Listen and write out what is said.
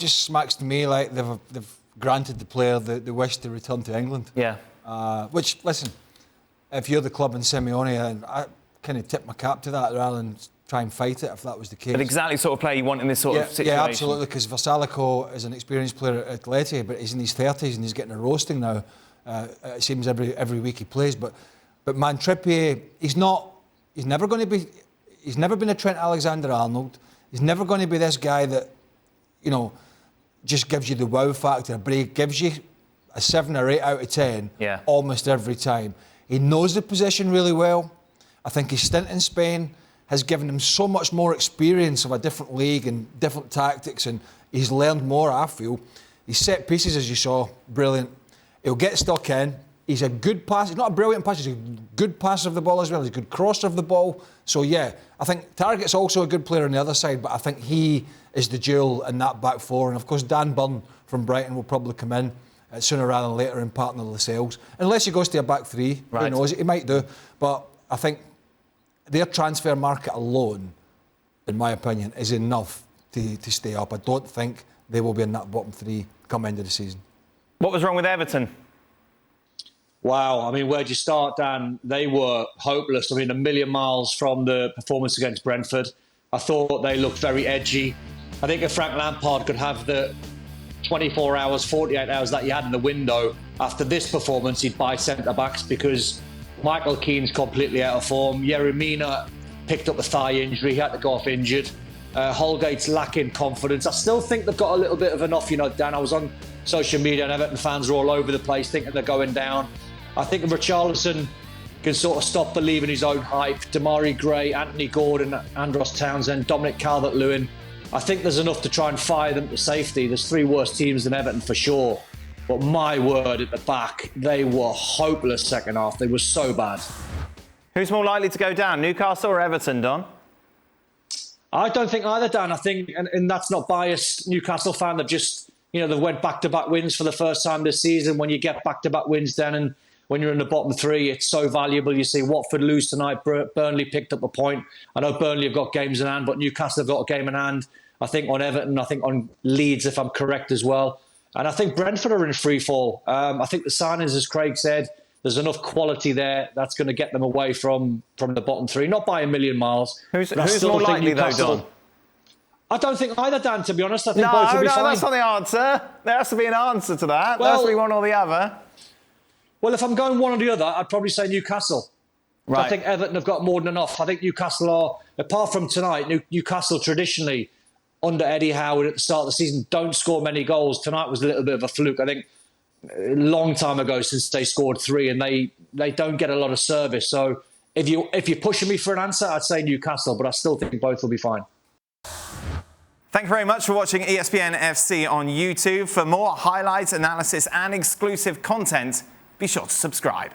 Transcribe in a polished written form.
just smacks to me like they've granted the player the wish to return to England. Yeah. Which, listen, if you're the club in Simeone, I kind of tip my cap to that rather than try and fight it if that was the case. But exactly the sort of player you want in this sort of situation. Yeah, absolutely, because Atletico is an experienced player at Atletico, but he's in his 30s and he's getting a roasting now. It seems every week he plays. But man, Trippier, he's never been a Trent Alexander-Arnold. He's never going to be this guy that, you know, just gives you the wow factor, but he gives you a 7 or 8 out of 10 almost every time. He knows the position really well. I think his stint in Spain has given him so much more experience of a different league and different tactics, and he's learned more, I feel. His set pieces, as you saw, brilliant. He'll get stuck in. He's a good passer. He's not a brilliant passer, he's a good passer of the ball as well. He's a good crosser of the ball. So, yeah, I think Targett's also a good player on the other side, but I think he is the jewel in that back four. And, of course, Dan Burn from Brighton will probably come in sooner rather than later and partner Lascelles. Unless he goes to a back three, who knows, he might do. But I think their transfer market alone, in my opinion, is enough to stay up. I don't think they will be in that bottom three come end of the season. What was wrong with Everton? Wow, I mean, where'd you start, Dan? They were hopeless. I mean, a million miles from the performance against Brentford. I thought they looked very edgy. I think if Frank Lampard could have the 24 hours, 48 hours that he had in the window after this performance, he'd buy centre-backs because Michael Keane's completely out of form. Yerry Mina picked up a thigh injury. He had to go off injured. Holgate's lacking confidence. I still think they've got a little bit of an off, you know, Dan. I was on social media and Everton fans are all over the place thinking they're going down. I think if Richarlison can sort of stop believing his own hype, Damari Gray, Anthony Gordon, Andros Townsend, Dominic Calvert-Lewin, I think there's enough to try and fire them to safety. There's 3 worse teams than Everton for sure. But my word, at the back, they were hopeless second half. They were so bad. Who's more likely to go down, Newcastle or Everton, Don? I don't think either, Dan. I think, and that's not biased, Newcastle fan, they've just, you know, they've went back-to-back wins for the first time this season. When you get back-to-back wins, Dan, and when you're in the bottom 3, it's so valuable. You see Watford lose tonight. Burnley picked up a point. I know Burnley have got games in hand, but Newcastle have got a game in hand. I think on Everton, I think on Leeds, if I'm correct as well. And I think Brentford are in free fall. I think the signings, as Craig said, there's enough quality there that's going to get them away from the bottom 3. Not by a million miles. Who's more likely, though, Don? I don't think either, Dan, to be honest. I think both will be fine. No, that's not the answer. There has to be an answer to that. Well, there has to be one or the other. Well, if I'm going one or the other, I'd probably say Newcastle. Right. I think Everton have got more than enough. I think Newcastle are, apart from tonight, Newcastle traditionally, under Eddie Howard at the start of the season, don't score many goals. Tonight was a little bit of a fluke. I think a long time ago since they scored 3, and they don't get a lot of service. So if you're pushing me for an answer, I'd say Newcastle, but I still think both will be fine. Thank you very much for watching ESPN FC on YouTube. For more highlights, analysis and exclusive content, be sure to subscribe.